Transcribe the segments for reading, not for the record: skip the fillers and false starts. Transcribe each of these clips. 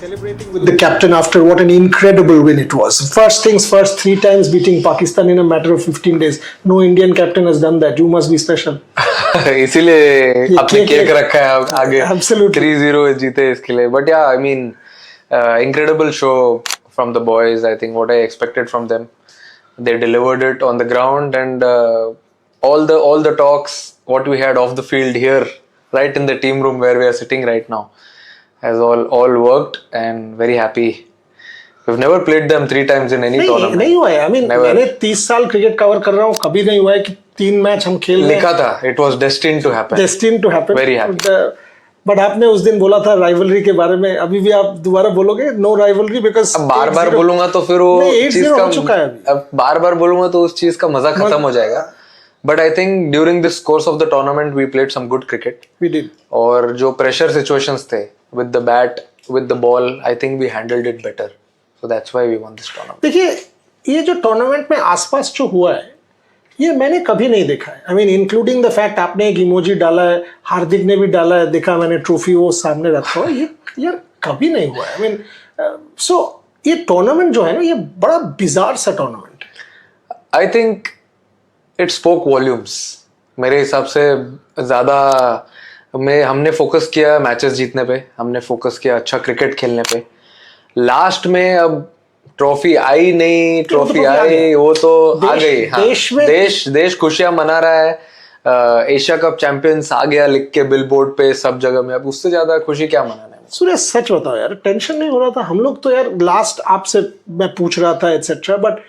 Celebrating with the captain after what an incredible win it was. First things first, three times beating Pakistan in a matter of 15 days. No Indian captain has done that. You must be special. इसीलिए ये आपने cake cake रखा है आगे. Absolutely. 3-0 जीते इसके लिए. But yeah, I mean, incredible show from the boys. I think what I expected from them, they delivered it on the ground, and all the talks what we had off the field here, right in the team room where we are sitting right now, has all worked, and very happy. We've never played them 3 times in any नहीं tournament. नहीं हुआ है. I mean, Never. मैंने 30 साल cricket cover कर रहा हूँ, कभी नहीं हुआ है कि 3 मैच हम खेल रहे लिखा था, it was destined to happen. destined to happen. Very happy. But आपने उस दिन बोला था राइवलरी के बारे में, अभी भी आप दोबारा बोलोगे नो राइवलरी? बिकॉज अब बार बार बोलूंगा तो फिर वो चीज का हो चुका है अभी. अब बार बार बोलूंगा तो उस चीज का मजा खत्म हो जाएगा. But I think during this course of the tournament we played some good cricket. We did. और जो प्रेशर सिचुएशंस थे with the bat with the ball, I think we handled it better, so that's why we won this tournament. देखिए, ये जो tournament में आसपास जो हुआ है ये मैंने कभी नहीं देखा है. I mean including the fact आपने एक इमोजी डाला है, हार्दिक ने भी डाला है, देखा मैंने ट्रॉफी वो सामने रखा हुआ, ये यार कभी नहीं हुआ है. आई मीन सो ये टूर्नामेंट जो है ना, ये बड़ा बिजार सा टूर्नामेंट है. आई थिंक इट स्पोक वॉल्यूम्स. मेरे हिसाब से ज्यादा हमने फोकस किया मैचेस जीतने पे, हमने फोकस किया अच्छा क्रिकेट खेलने पे. लास्ट में अब ट्रॉफी आई नहीं, ट्रॉफी आई वो तो आ गई. हाँ, देश खुशियां मना रहा है. एशिया कप चैंपियंस आ गया लिख के बिलबोर्ड पे सब जगह में. अब उससे ज्यादा खुशी क्या मनाना है? सूर्य सच बताओ यार, टेंशन नहीं हो रहा था? हम लोग तो यार लास्ट आपसे मैं पूछ रहा था etcetera, but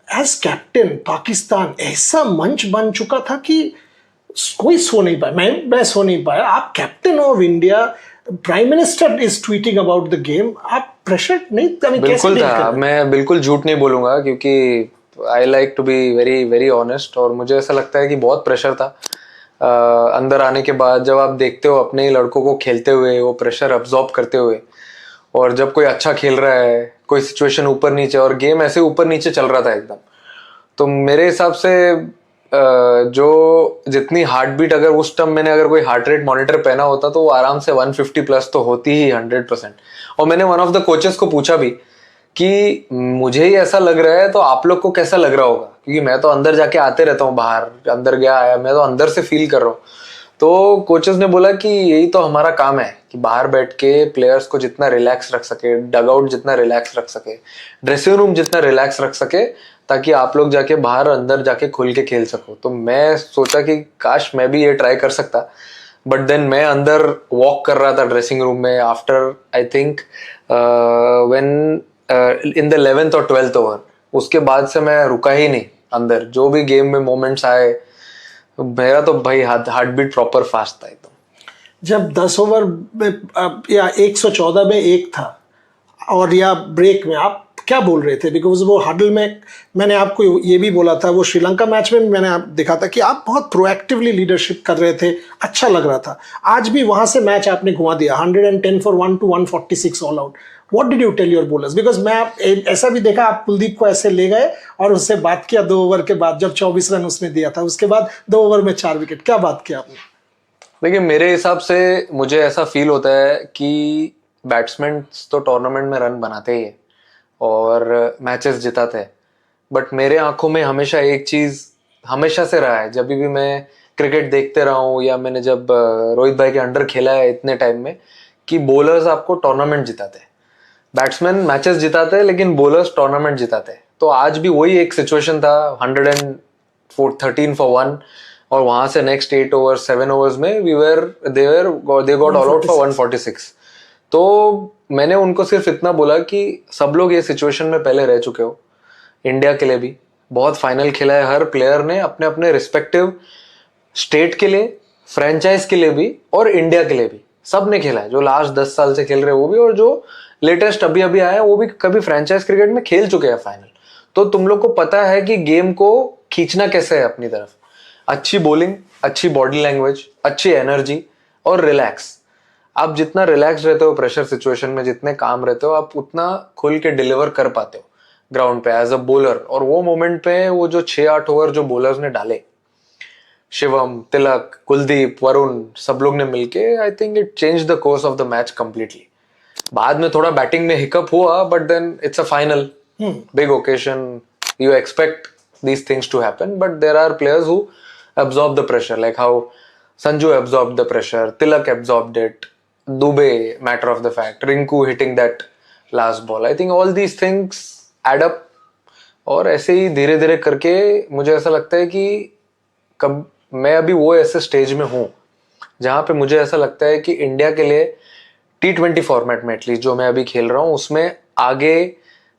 as captain Pakistan ऐसा मंच बन चुका था कि कोई सो नहीं पाया. मैं सो नहीं पाया. आप captain of India, prime minister is tweeting about the game. आप प्रेशर नहीं? बिल्कुल था. मैं बिल्कुल झूठ नहीं बोलूंगा क्योंकि I like to be very very honest. और मुझे ऐसा लगता है कि बहुत प्रेशर था. अंदर आने के बाद जब आप देखते हो अपने ही लड़कों को खेलते हुए, वो प्रेशर अब्जॉर्ब करते हुए, और जब कोई अच्छा खेल रहा है, कोई सिचुएशन ऊपर नीचे, और गेम ऐसे ऊपर नीचे चल रहा था एकदम, तो मेरे हिसाब से जो जितनी हार्ट बीट, अगर उस टाइम मैंने अगर कोई हार्ट रेट मॉनिटर पहना होता तो वो आराम से 150 प्लस तो होती ही 100%. और मैंने वन ऑफ द कोचेस को पूछा भी कि मुझे ही ऐसा लग रहा है तो आप लोग को कैसा लग रहा होगा, क्योंकि मैं तो अंदर जाके आते रहता हूँ, बाहर अंदर गया आया, मैं तो अंदर से फील कर रहा हूँ. तो कोचेस ने बोला कि यही तो हमारा काम है कि बाहर बैठ के प्लेयर्स को जितना रिलैक्स रख सके, डगआउट जितना रिलैक्स रख सके, ड्रेसिंग रूम जितना रिलैक्स रख सके, ताकि आप लोग जाके बाहर अंदर जाके खुल के खेल सको. तो मैं सोचा कि काश मैं भी ये ट्राई कर सकता. बट देन मैं अंदर वॉक कर रहा था ड्रेसिंग रूम में after I think when in the 11th और 12th ओवर. उसके बाद से मैं रुका ही नहीं अंदर. जो भी गेम में मोमेंट्स आए, मेरा तो भाई हार्ट बीट प्रॉपर फास्ट था एकदम. जब 10 ओवर में या 114 में एक था और या ब्रेक में, आप क्या बोल रहे थे? बिकॉज वो हडल में मैंने आपको ये भी बोला था, वो श्रीलंका मैच में भी मैंने आप देखा था कि आप बहुत प्रोएक्टिवली लीडरशिप कर रहे थे, अच्छा लग रहा था. आज भी वहां से मैच आपने घुमा दिया, 110 for 1 to 146 all out. What did you tell your bowlers? Because मैं ऐसा भी देखा, आप कुलदीप को ऐसे ले गए और उससे बात किया 2 ओवर के बाद, जब 24 रन उसने दिया था, उसके बाद 2 ओवर में 4 विकेट. क्या बात किया आपने? देखिए, मेरे हिसाब से मुझे ऐसा फील होता है कि बैट्समैन तो टूर्नामेंट में रन बनाते ही है और मैचेस जिताते हैं. बट मेरे आंखों में हमेशा एक चीज हमेशा से रहा है, जब भी मैं क्रिकेट देखते रहा हूँ या मैंने जब रोहित भाई के अंडर खेला है इतने टाइम में, कि बॉलर्स आपको टूर्नामेंट जिताते हैं. बैट्समैन मैचेस जिताते हैं लेकिन बॉलर्स टूर्नामेंट जिताते हैं. तो आज भी वही एक सिचुएशन था, 113 फॉर 1, और वहां से नेक्स्ट 8 ओवर 7 ओवर्स में they got all out for 146. तो मैंने उनको सिर्फ इतना बोला कि सब लोग ये सिचुएशन में पहले रह चुके हो. इंडिया के लिए भी बहुत फाइनल खेला है हर प्लेयर ने, अपने अपने रिस्पेक्टिव स्टेट के लिए, फ्रेंचाइज के लिए भी और इंडिया के लिए भी. सब ने खेला है, जो लास्ट 10 साल से खेल रहे हैं वो भी, और जो लेटेस्ट अभी अभी आए वो भी कभी फ्रेंचाइज क्रिकेट में खेल चुके हैं फाइनल. तो तुम लोग को पता है कि गेम को खींचना कैसे है अपनी तरफ. अच्छी बॉलिंग, अच्छी बॉडी लैंग्वेज, अच्छी एनर्जी और रिलैक्स. आप जितना रिलैक्स रहते हो प्रेशर सिचुएशन में, जितने काम रहते हो, आप उतना खुल के डिलीवर कर पाते हो ग्राउंड पे एज अ बॉलर. और वो मोमेंट पे वो जो 6-8 ओवर जो बॉलर्स ने डाले, शिवम, तिलक, कुलदीप, वरुण, सब लोग ने मिलके, I think it change the course of the match completely. बाद में थोड़ा बैटिंग में हिकअप हुआ, but then it's a final, big occasion, you expect these things to happen, but there are players who absorb the pressure, like how Sanju absorbed the pressure, Tilak absorbed it, Dubey, matter of the fact, Rinku hitting that last ball. I think all these things add up, और ऐसे ही धीरे धीरे करके मुझे ऐसा लगता है कि कब मैं अभी वो ऐसे स्टेज में हूँ जहाँ पे मुझे ऐसा लगता है कि इंडिया के लिए T20 फॉर्मेट में एटलीस्ट जो मैं अभी खेल रहा हूँ उसमें आगे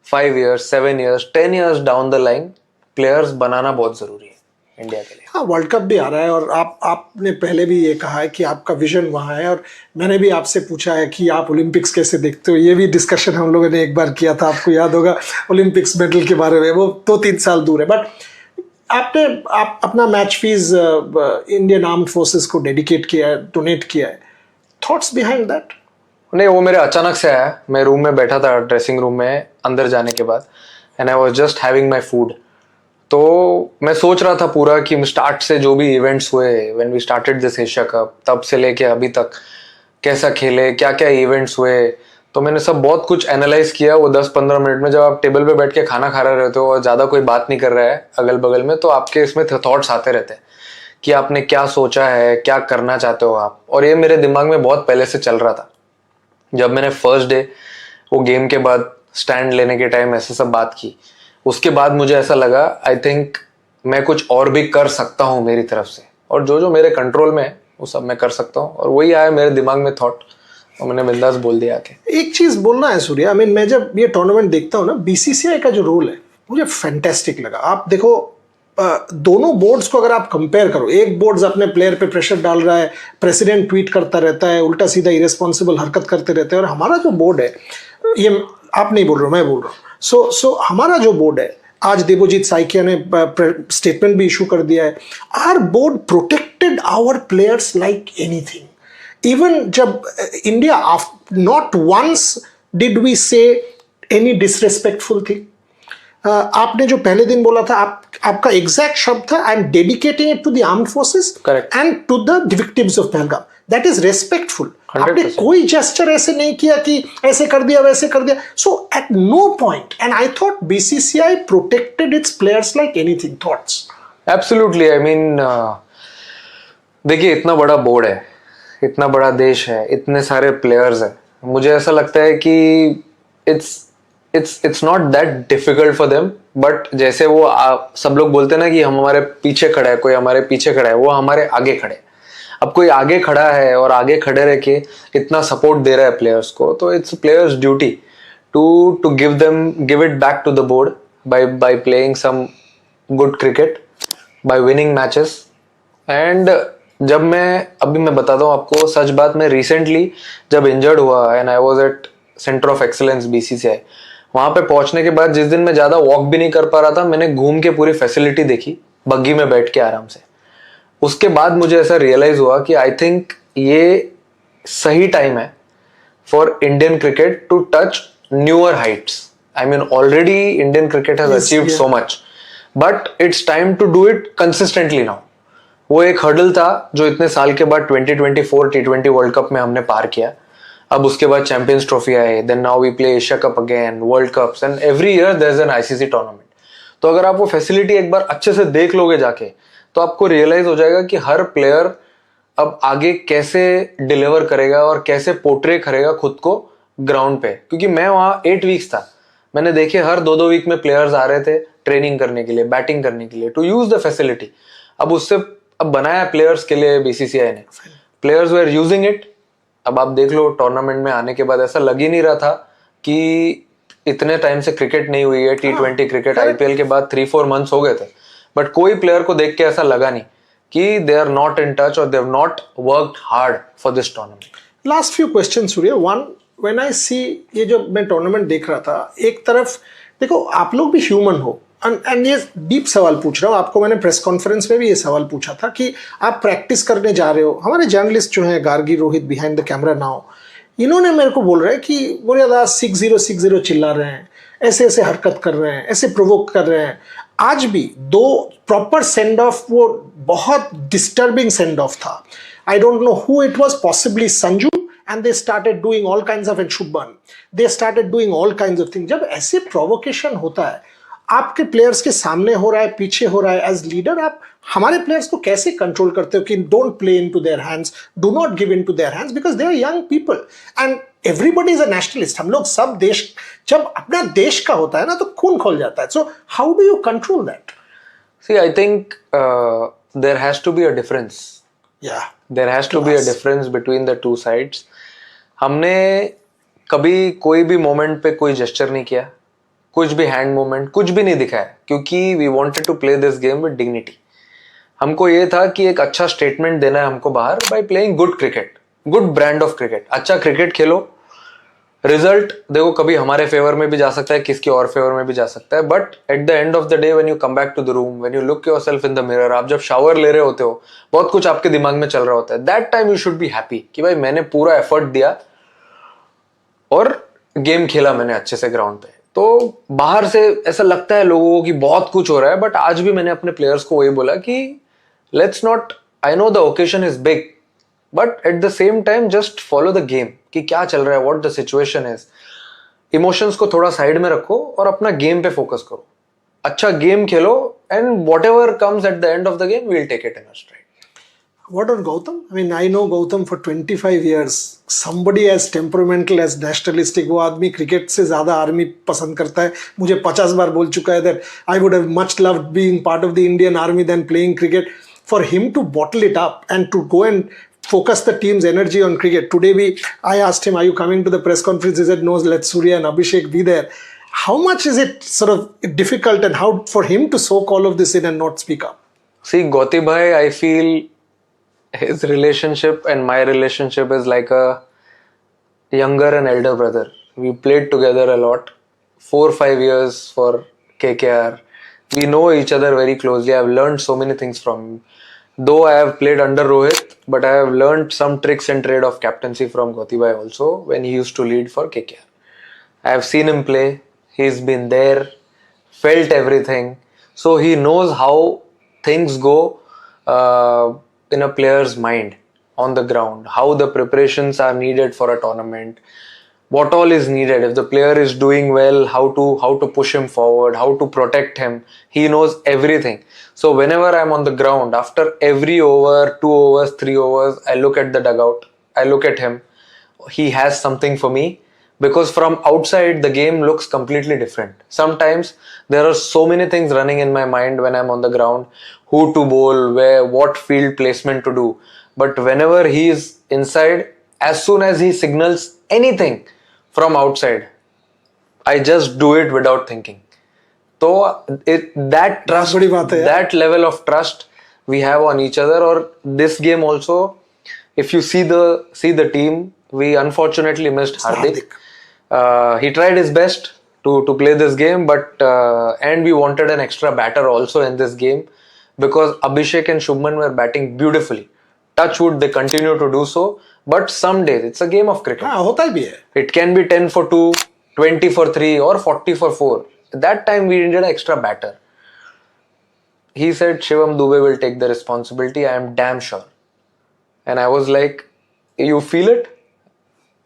5 years, 7 years, 10 years down the line players बनाना बहुत जरूरी है इंडिया के लिए। हाँ, वर्ल्ड कप भी आ रहा है और आपने पहले भी ये कहा है कि आपका विजन वहाँ है, और मैंने भी आपसे पूछा है कि आप ओलंपिक्स कैसे देखते हो। ये भी डिस्कशन हम लोगों ने एक बार किया था, आपको याद होगा, ओलंपिक्स मेडल के बारे में। वो 2-3 साल दूर है, बट आप अपना match fees Indian armed forces को डेडिकेट किया है, डोनेट किया है। Thoughts behind that? नहीं, वो मेरे अचानक से आया। मैं रूम में बैठा था, ड्रेसिंग रूम में अंदर जाने के बाद, and I was just having my food. तो मैं सोच रहा था पूरा कि स्टार्ट से जो भी इवेंट्स हुए when we started this Asia Cup, तब से लेके अभी तक कैसा खेले, क्या क्या इवेंट्स हुए, तो मैंने सब बहुत कुछ एनालाइज किया। वो 10-15 मिनट में जब आप टेबल पे बैठ के खाना खा रहे रहते हो और ज़्यादा कोई बात नहीं कर रहा है अगल बगल में, तो आपके इसमें थॉट्स आते रहते हैं कि आपने क्या सोचा है, क्या करना चाहते हो आप। और ये मेरे दिमाग में बहुत पहले से चल रहा था। जब मैंने फर्स्ट डे वो गेम के बाद स्टैंड लेने के टाइम ऐसे सब बात की, उसके बाद मुझे ऐसा लगा आई थिंक मैं कुछ और भी कर सकता हूँ मेरी तरफ से, और जो जो मेरे कंट्रोल में है वो सब मैं कर सकता हूँ। और वही आया मेरे दिमाग में थॉट, और मैंने बिंदास बोल दिया आके। एक चीज बोलना है सूर्या, आई मीन मैं जब ये टूर्नामेंट देखता हूँ ना, बीसीसीआई का जो रोल है मुझे फैंटेस्टिक लगा। आप देखो, दोनों बोर्ड्स को अगर आप कंपेयर करो, एक बोर्ड्स अपने प्लेयर पे प्रेशर डाल रहा है, प्रेसिडेंट ट्वीट करता रहता है, उल्टा सीधा इरेस्पॉन्सिबल हरकत करते रहते हैं, और हमारा जो बोर्ड है, ये आप नहीं बोल रहे हो, मैं बोल रहा हूँ। सो हमारा जो बोर्ड है, आज देवजीत साइकिया ने स्टेटमेंट भी इशू कर दिया है, our board protected our players like anything. Even जब India, not once did we say any disrespectful thing. आपने जो पहले दिन बोला था, आपका एग्जैक्ट शब्द था, I am dedicating it to the armed forces and to the victims of Pahalgam. That is respectful. आपने कोई जेस्चर ऐसे नहीं किया कि ऐसे कर दिया वैसे कर दिया। So at no point, and I thought BCCI protected its players like anything. Thoughts? Absolutely, I mean देखिए, इतना बड़ा बोर्ड है, इतना बड़ा देश है, इतने सारे प्लेयर्स हैं, मुझे ऐसा लगता है कि it's not that difficult for them. But जैसे वो सब लोग बोलते हैं ना कि हम हमारे पीछे खड़ा है, कोई हमारे पीछे खड़ा है, वो हमारे आगे खड़े। अब कोई आगे खड़ा है और आगे खड़े रह के इतना सपोर्ट दे रहा है प्लेयर्स को, तो it's players duty to give it back to the board by playing some good cricket, by winning matches. And जब मैं बताता हूँ आपको सच बात, मैं रिसेंटली जब इंजर्ड हुआ and I was at centre of excellence BCCI, वहां पे पहुंचने के बाद जिस दिन मैं ज्यादा वॉक भी नहीं कर पा रहा था, मैंने घूम के पूरी फैसिलिटी देखी, बग्गी में बैठ के आराम से। उसके बाद मुझे ऐसा रियलाइज हुआ कि आई थिंक ये सही टाइम है for Indian cricket to touch newer heights. I mean already Indian cricket has achieved so much, but it's time to do it consistently now. वो एक हर्डल था जो इतने साल के बाद 2024 T20 वर्ल्ड कप में हमने पार किया। अब उसके बाद चैंपियंस ट्रॉफी आए, then now we play Asia Cup again, World Cups, and every year there is an ICC tournament. तो अगर आप वो फैसिलिटी एक बार अच्छे से देख लोगे जाके, तो आपको रियलाइज हो जाएगा कि हर प्लेयर अब आगे कैसे डिलीवर करेगा और कैसे पोर्ट्रे करेगा खुद को ग्राउंड पे। क्योंकि मैं वहाँ 8 वीक्स था, मैंने देखे हर 2-2 वीक में प्लेयर्स आ रहे थे ट्रेनिंग करने के लिए, बैटिंग करने के लिए, टू यूज द फैसिलिटी। अब बनाया प्लेयर्स के लिए बीसीसीआई ने, प्लेयर्स वर यूजिंग इट। अब आप देख लो, टूर्नामेंट में आने के बाद ऐसा लग ही नहीं रहा था कि इतने टाइम से क्रिकेट नहीं हुई है, T20 क्रिकेट, आईपीएल के बाद 3-4 मंथ्स हो गए थे, बट कोई प्लेयर को देख के ऐसा लगा नहीं कि they are not in touch और they have not worked hard for this tournament. Last few question Surya. One, when I see, ये जो मैं टूर्नामेंट देख रहा था, एक तरफ देखो आप लोग भी ह्यूमन हो, एंड ये डीप सवाल पूछ रहा हूँ आपको, मैंने प्रेस कॉन्फ्रेंस में भी ये सवाल पूछा था कि आप प्रैक्टिस करने जा रहे हो। हमारे जर्नलिस्ट जो हैं, Gargi, Rohit, behind the camera now, इन्होंने मेरे को बोल रहे हैं कि बोलिया 6-0 चिल्ला रहे हैं, ऐसे ऐसे हरकत कर रहे हैं, ऐसे प्रोवोक कर रहे हैं। आज भी 2 प्रॉपर सेंड ऑफ, वो बहुत डिस्टर्बिंग सेंड ऑफ था। I don't know who it was, possibly Sanju and they started doing all kinds of, and Shubman, they started doing all kinds of things. जब ऐसे provocation होता है, आपके प्लेयर्स के सामने हो रहा है, पीछे हो रहा है, एज लीडर आप हमारे प्लेयर्स को कैसे कंट्रोल करते हो कि don't play into their hands, do not give into their hands, because they are young people and everybody is a nationalist. हम लोग सब देश, जब अपना देश का होता है ना तो खून खोल जाता है. So how do you control that? See, I think there has to be a difference. Yeah. There has to be a difference between the two sides. हमने कभी कोई भी मोमेंट पे कोई जेस्चर नहीं किया, कुछ भी हैंड मूवमेंट कुछ भी नहीं दिखाया, क्योंकि we wanted to play this game with dignity. हमको ये था कि एक अच्छा स्टेटमेंट देना है हमको बाहर by playing good cricket, good brand of cricket. अच्छा क्रिकेट खेलो, रिजल्ट देखो कभी हमारे फेवर में भी जा सकता है, किसकी और फेवर में भी जा सकता है, but at the end of the day when you come back to the room, when you look yourself in the mirror, आप जब शावर ले रहे होते हो, बहुत कुछ आपके दिमाग में चल रहा होता है. That time you should be happy कि भाई मैंने पूरा एफर्ट दिया और गेम खेला मैंने अच्छे से ग्राउंड पे. तो बाहर से ऐसा लगता है लोगों को कि बहुत कुछ हो रहा है, बट आज भी मैंने अपने प्लेयर्स को वही बोला कि let's not, I know the occasion is big, but at the same time just follow the game कि क्या चल रहा है, what the situation is. Emotions को थोड़ा साइड में रखो और अपना गेम पे फोकस करो, अच्छा गेम खेलो, and whatever comes at the end of the game we will take it in a stride. What on Gautam? I mean, I know Gautam for 25 years. Somebody as temperamental, as nationalistic, वो आदमी cricket से ज़्यादा army पसंद करता है. मुझे 50 बार बोल चुका है that I would have much loved being part of the Indian army than playing cricket. For him to bottle it up and to go and focus the team's energy on cricket. Today I asked him, are you coming to the press conference? He said, no, let Surya and Abhishek be there. How much is it sort of difficult and how for him to soak all of this in and not speak up? See, Gauti bhai, I feel his relationship and my relationship is like a younger and elder brother. We played together a lot, 4-5 years for KKR. We know each other very closely. I have learned so many things from him. Though I have played under Rohit, but I have learned some tricks and trade of captaincy from Gauti bhai also when he used to lead for KKR. I have seen him play. He's been there, felt everything. So he knows how things go in a player's mind on the ground, how the preparations are needed for a tournament, what all is needed. If the player is doing well, how to push him forward, how to protect him. He knows everything. So whenever I'm on the ground, after every over, 2 overs, 3 overs, I look at the dugout, I look at him. He has something for me, because from outside the game looks completely different. Sometimes there are so many things running in my mind when I'm on the ground, who to bowl, where, what field placement to do. But whenever he is inside, as soon as he signals anything from outside, I just do it without thinking. So that trust, that level of trust we have on each other. Or this game also, if you see the team, we unfortunately missed Hardik. He tried his best to play this game, but and we wanted an extra batter also in this game, because Abhishek and Shubman were batting beautifully. Touch wood, they continue to do so. But some days it's a game of cricket. हाँ, होता भी है. It can be 10 for 2, 20 for 3, or 40 for 4. That time we needed an extra batter. He said Shivam Dube will take the responsibility. I am damn sure. And I was like, you feel it?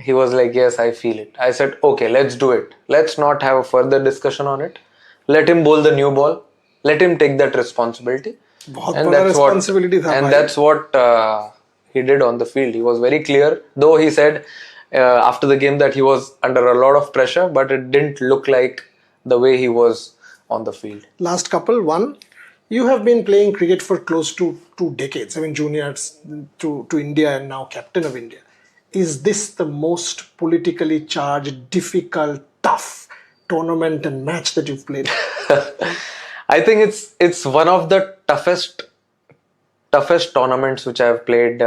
He was like, yes, I feel it. I said, okay, let's do it. Let's not have a further discussion on it. Let him bowl the new ball. Let him take that responsibility. And that's what he did on the field. He was very clear. Though he said after the game that he was under a lot of pressure, but it didn't look like the way he was on the field. Last couple. One, you have been playing cricket for close to 2 decades. I mean, juniors to India and now captain of India. Is this the most politically charged, difficult, tough tournament and match that you've played? I think it's one of the toughest tournaments which I have played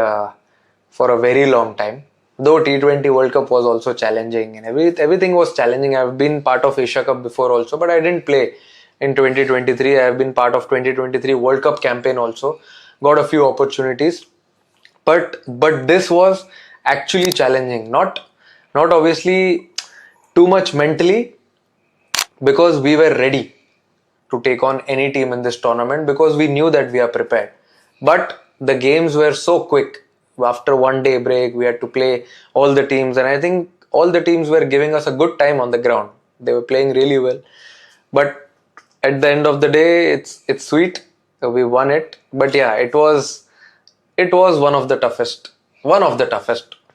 for a very long time. Though T20 World Cup was also challenging and everything was challenging. I've been part of Asia Cup before also, but I didn't play in 2023. I have been part of 2023 World Cup campaign also. Got a few opportunities, but this was actually challenging. Not obviously too much mentally, because we were ready to take on any team in this tournament, because we knew that we are prepared. But the games were so quick. after 1 day break, we had to play all the teams, and I think all the teams were giving us a good time on the ground. They were playing really well, but at the end of the day, it's sweet. We won it, but yeah, it was one of the toughest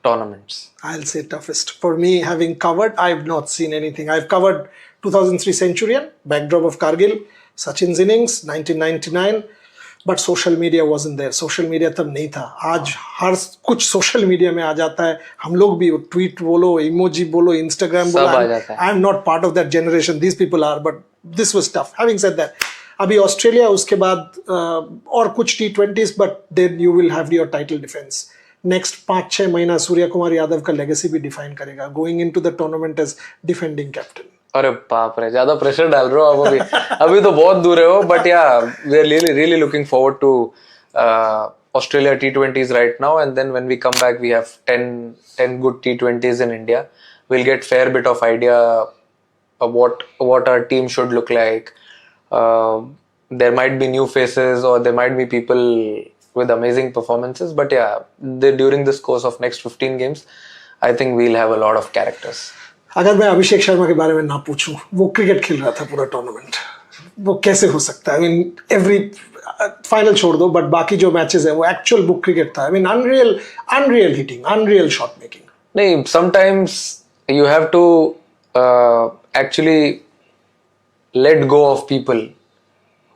tournaments. I'll say toughest. For me, having covered, I've not seen anything. I've covered 2003 Centurion, backdrop of Kargil, Sachin's innings, 1999. But social media wasn't there. Social media तब नहीं था. आज हर कुछ social media में आ जाता है. हम लोग भी ट्वीट बोलो, इमोजी बोलो, इंस्टाग्राम बोलो. सब आ जाता है. I am not part of that generation. These people are, but this was tough. Having said that, अभी ऑस्ट्रेलिया, उसके बाद और कुछ T20s, but then you will have your title defence. Next 5-6 महीना सूर्य कुमार यादव का लेगेसी भी डिफाइन करेगा, going into the tournament as defending captain. अरे बाप रे, ज्यादा प्रेशर डाल रहे हो आप अभी. अभी तो बहुत दूर है वो, बट या we are really looking forward to Australia T20s right now, and then when we come back we have 10 good T20s in India. We'll get fair bit of idea of what our team should look like. There might be new faces, or there might be people with amazing performances, but yeah, during this course of next 15 games, I think we'll have a lot of characters. अगर मैं अभिषेक शर्मा के बारे में ना पूछूं, वो cricket खेल रहा था पूरा टूर्नामेंट, वो कैसे हो सकता है? आई मीन एवरी फाइनल छोड़ दो, बट बाकी जो मैचेस है वो एक्चुअल बुक क्रिकेट था. I mean unreal hitting, unreal shot making. नहीं, sometimes you have to actually let go of people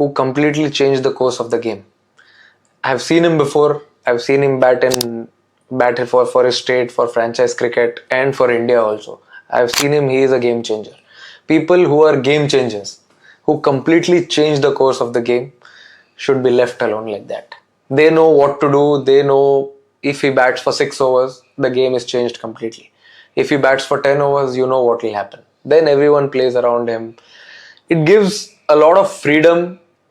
who completely change the course of the game. I've seen him before. I've seen him bat for his state, for franchise cricket, and for India also. I've seen him. He is a game changer. People who are game changers, who completely change the course of the game, should be left alone like that. They know what to do. They know if he bats for 6 overs, the game is changed completely. If he bats for 10 overs, you know what will happen. Then everyone plays around him. It gives a lot of freedom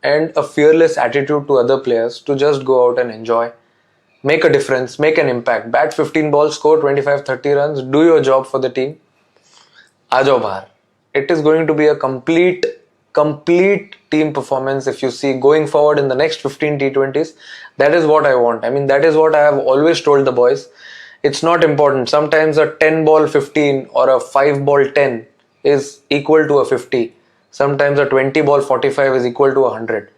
and a fearless attitude to other players to just go out and enjoy, make a difference, make an impact. Bat 15 balls, score 25-30 runs, do your job for the team. आ जाओ बाहर. It is going to be a complete team performance if you see going forward in the next 15 T20s. That is what I want. I mean, that is what I have always told the boys. It's not important. Sometimes a 10 ball 15 or a 5 ball 10 is equal to a 50. Sometimes a 20 ball 45 is equal to 100.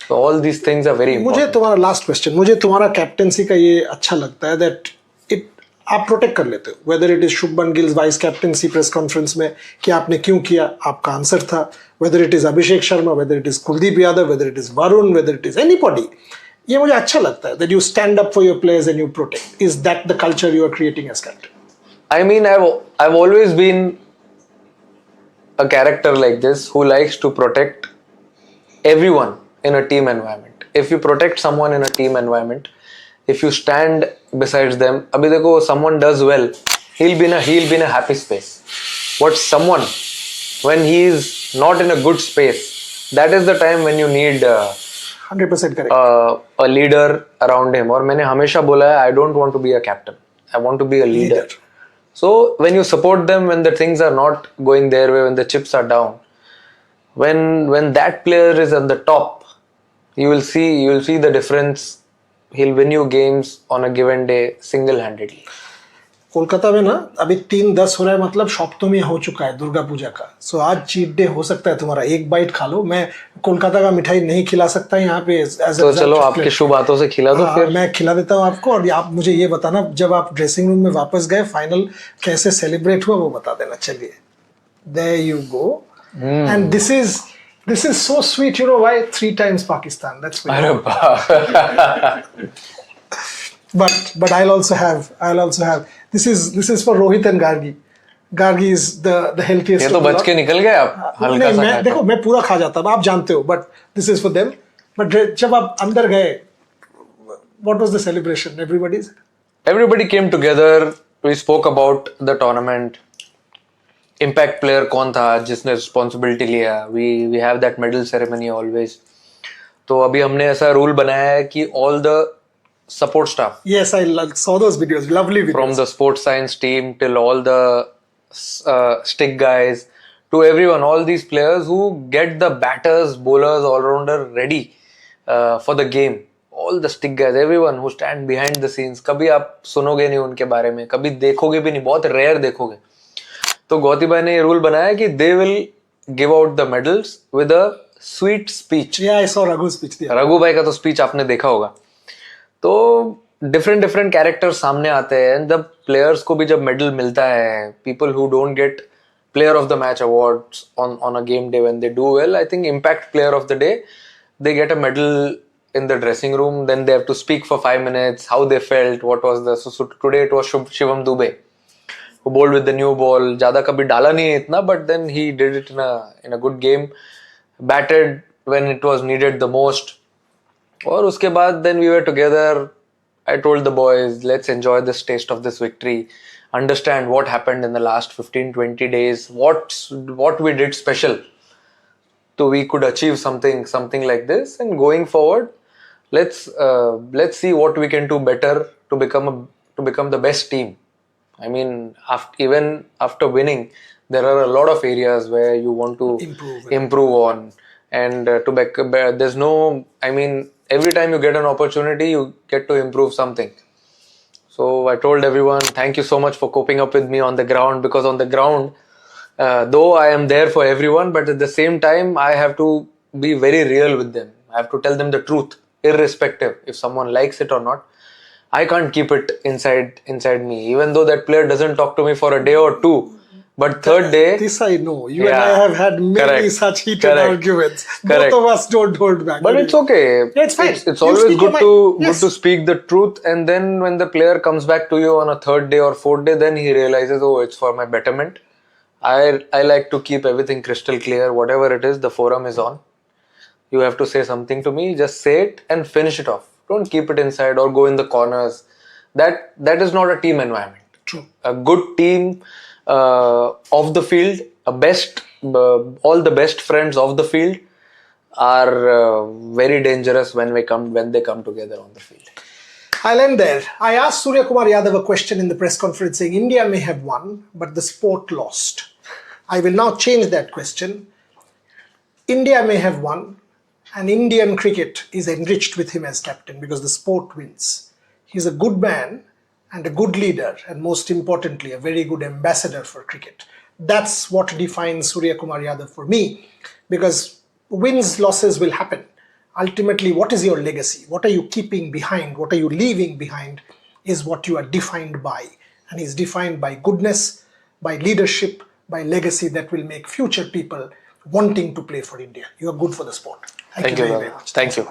So all these things are very important. मुझे तुम्हारा last question, मुझे तुम्हारा captaincy का ये अच्छा लगता है that it आप प्रोटेक्ट कर लेते हो. Whether it is Shubman Gill's vice captaincy press conference में कि आपने क्यों किया, आपका आंसर था. Whether it is Abhishek Sharma, whether it is Kuldeep Yadav, whether it is Varun, whether it is anybody, ये मुझे अच्छा लगता है that you stand up for your players and you protect. Is that the culture you are creating as captain? I mean, I've always been a character like this who likes to protect everyone in a team environment. If you protect someone in a team environment, if you stand besides them, abhi dekho, someone does well, he'll be in a happy space. What someone, when he is not in a good space, that is the time when you need 100% correct. a leader around him. और मैंने हमेशा बोला है, I don't want to be a captain. I want to be a leader. So when you support them, when the things are not going their way, when the chips are down, when that player is at the top, you will see the difference. He'll win you games on a given day single-handedly. Kolkata में ना अभी 3:10 हो रहा है, मतलब सप्तमी हो चुका है दुर्गा पूजा का. सो आज चीट डे हो सकता है तुम्हारा, एक बाइट खा लो. मैं कोलकाता का मिठाई नहीं खिला सकता यहाँ पे. तो चलो आपके शुभ हाथों से खिला दो. फिर मैं खिला देता हूँ आपको. और आप मुझे ये बताना, जब आप ड्रेसिंग रूम में वापस गए, फाइनल कैसे सेलिब्रेट हुआ वो बता देना. चलिए, there you go. And this is so sweet. You know why? 3 times Pakistan. That's why. अरे बाप. But I'll also have this is for Rohit and Gargi. Gargi is the healthiest. ये तो बच के निकल गए आप. हल्का सा मैं देखो, मैं पूरा खा जाता हूँ, आप जानते हो, but this is for them. But जब आप अंदर गए, what was the celebration? Everybody came together. We spoke about the tournament. Impact player कौन था जिसने responsibility लिया. We have that medal ceremony always. तो अभी हमने ऐसा रूल बनाया है कि all the support staff. Yes, I saw those videos. Lovely videos. From the sports science team till all the stick guys to everyone, all these players who get the batters, bowlers, all-rounder ready for the game. all the stick guys, everyone who stand behind the scenes, कभी आप सुनोगे नहीं उनके बारे में, कभी देखोगे भी नहीं, बहुत रेयर देखोगे. तो गौती भाई ने ये रूल बनाया कि they will give out the medals with a sweet speech. Yeah, I saw Raghu's speech there. Raghu भाई का तो स्पीच आपने देखा होगा. तो डिफरेंट डिफरेंट कैरेक्टर सामने आते हैं एंड जब प्लेयर्स को भी जब मेडल मिलता है, people who don't get player of the match awards on a game day, when they do well, I think impact player of the day, they get a medal in the dressing room, then they have to speak for 5 minutes how they felt, what was the so today it was Shivam Dube who bowled with the new ball. ज्यादा कभी डाला नहीं है इतना, but then he did it in a good game, batted when it was needed the most. और उसके बाद then we were together. I told the boys, let's enjoy this taste of this victory, understand what happened in the last 15-20 days, what we did special so we could achieve something like this, and going forward let's see what we can do better to become the best team. I mean, even after winning, there are a lot of areas where you want to improve on, and there's no, I mean, every time you get an opportunity, you get to improve something. So I told everyone, thank you so much for coping up with me on the ground, because on the ground, though I am there for everyone, but at the same time, I have to be very real with them. I have to tell them the truth, irrespective if someone likes it or not. I can't keep it inside me, even though that player doesn't talk to me for a day or two. But third day, this I know. You and I have had many such heated arguments. Both of us don't hold back. But it's okay. Yeah, it's fine. It's always good to speak the truth. And then when the player comes back to you on a third day or fourth day, then he realizes, oh, it's for my betterment. I like to keep everything crystal clear. Whatever it is, the forum is on. You have to say something to me, just say it and finish it off. Don't keep it inside or go in the corners. That is not a team environment. True. A good team of the field, all the best friends of the field are very dangerous when they come together on the field. I'll end there. I asked Surya Kumar Yadav a question in the press conference saying India may have won, but the sport lost. I will now change that question. India may have won, and Indian cricket is enriched with him as captain because the sport wins. He's a good man and a good leader, and most importantly, a very good ambassador for cricket. That's what defines Surya Kumar Yadav for me, because wins, losses will happen. Ultimately, what is your legacy? What are you keeping behind? What are you leaving behind is what you are defined by. And he's defined by goodness, by leadership, by legacy that will make future people wanting to play for India. You are good for the sport. Thank you very much. Thank you.